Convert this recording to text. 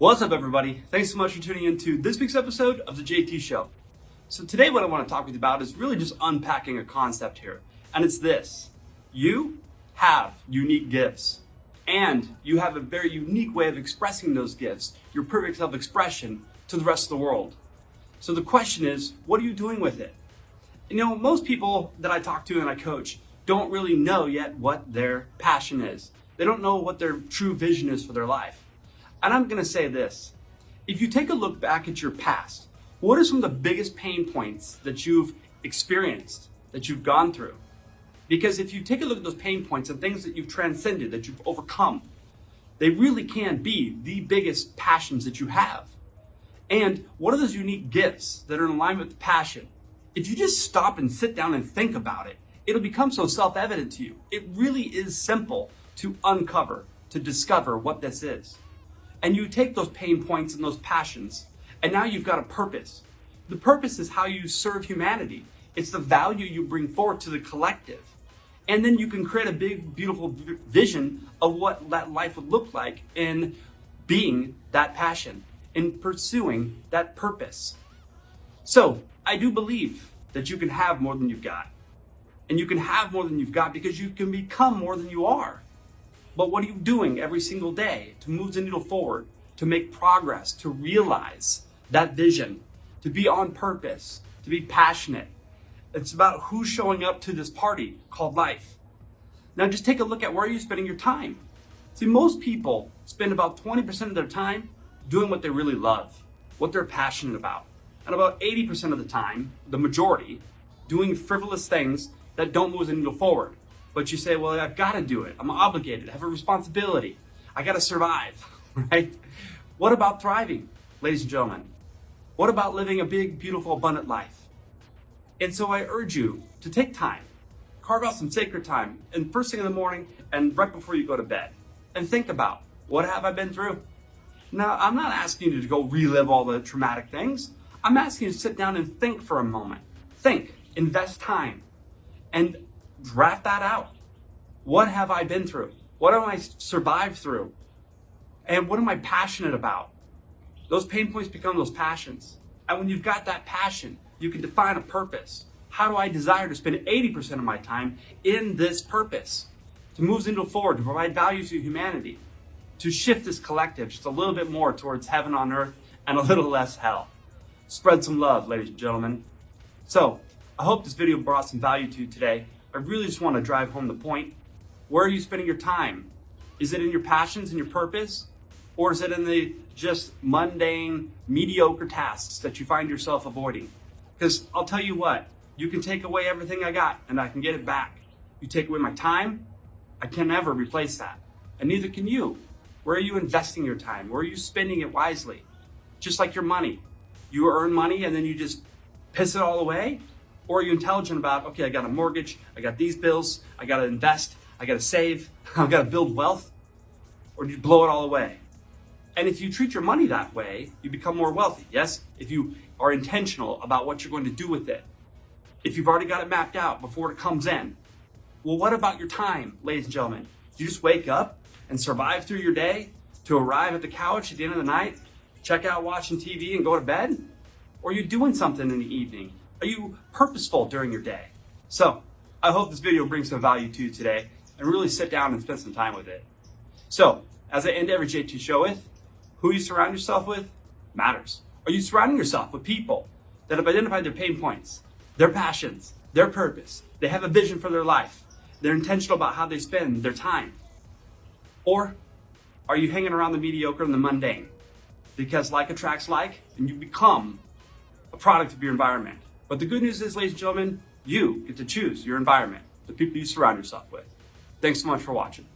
What's up, everybody? Thanks so much for tuning in to this week's episode of The JT Show. So today what I want to talk with you about is really just unpacking a concept here. And it's this. You have unique gifts. And you have a very unique way of expressing those gifts, your perfect self-expression, to the rest of the world. So the question is, what are you doing with it? You know, most people that I talk to and I coach don't really know yet what their passion is. They don't know what their true vision is for their life. And I'm going to say this. If you take a look back at your past, what are some of the biggest pain points that you've experienced, that you've gone through? Because if you take a look at those pain points and things that you've transcended, that you've overcome, they really can be the biggest passions that you have. And what are those unique gifts that are in alignment with passion? If you just stop and sit down and think about it, it'll become so self-evident to you. It really is simple to uncover, to discover what this is. And you take those pain points and those passions, and now you've got a purpose. The purpose is how you serve humanity. It's the value you bring forward to the collective. And then you can create a big, beautiful vision of what that life would look like in being that passion, in pursuing that purpose. So I do believe that you can have more than you've got. And you can have more than you've got because you can become more than you are. But what are you doing every single day to move the needle forward, to make progress, to realize that vision, to be on purpose, to be passionate? It's about who's showing up to this party called life. Now just take a look at where you're spending your time. See, most people spend about 20% of their time doing what they really love, what they're passionate about. And about 80% of the time, the majority, doing frivolous things that don't move the needle forward. But you say, well, I've got to do it. I'm obligated. I have a responsibility. I got to survive, right? What about thriving, ladies and gentlemen? What about living a big, beautiful, abundant life? And so I urge you to take time, carve out some sacred time, and first thing in the morning and right before you go to bed, and think about, what have I been through? Now, I'm not asking you to go relive all the traumatic things. I'm asking you to sit down and think for a moment. Think, invest time, and draft that out. What have I been through? What have I survived through? And what am I passionate about? Those pain points become those passions. And when you've got that passion, you can define a purpose. How do I desire to spend 80% of my time in this purpose? To move the needle forward, to provide value to humanity, to shift this collective just a little bit more towards heaven on earth and a little less hell. Spread some love, ladies and gentlemen. So, I hope this video brought some value to you today. I really just want to drive home the point. Where are you spending your time? Is it in your passions and your purpose? Or is it in the just mundane, mediocre tasks that you find yourself avoiding? Because I'll tell you what, you can take away everything I got and I can get it back. You take away my time, I can never replace that. And neither can you. Where are you investing your time? Where are you spending it wisely? Just like your money. You earn money and then you just piss it all away? Or are you intelligent about, okay, I got a mortgage, I got these bills, I got to invest, I got to save, I've got to build wealth? Or do you blow it all away? And if you treat your money that way, you become more wealthy, yes? If you are intentional about what you're going to do with it. If you've already got it mapped out before it comes in. Well, what about your time, ladies and gentlemen? Do you just wake up and survive through your day to arrive at the couch at the end of the night, check out watching TV and go to bed? Or are you doing something in the evening? Are you purposeful during your day? So, I hope this video brings some value to you today and really sit down and spend some time with it. So, as I end every JT show with, who you surround yourself with matters. Are you surrounding yourself with people that have identified their pain points, their passions, their purpose? They have a vision for their life. They're intentional about how they spend their time. Or are you hanging around the mediocre and the mundane? Because like attracts like, and you become a product of your environment. But the good news is, ladies and gentlemen, you get to choose your environment, the people you surround yourself with. Thanks so much for watching.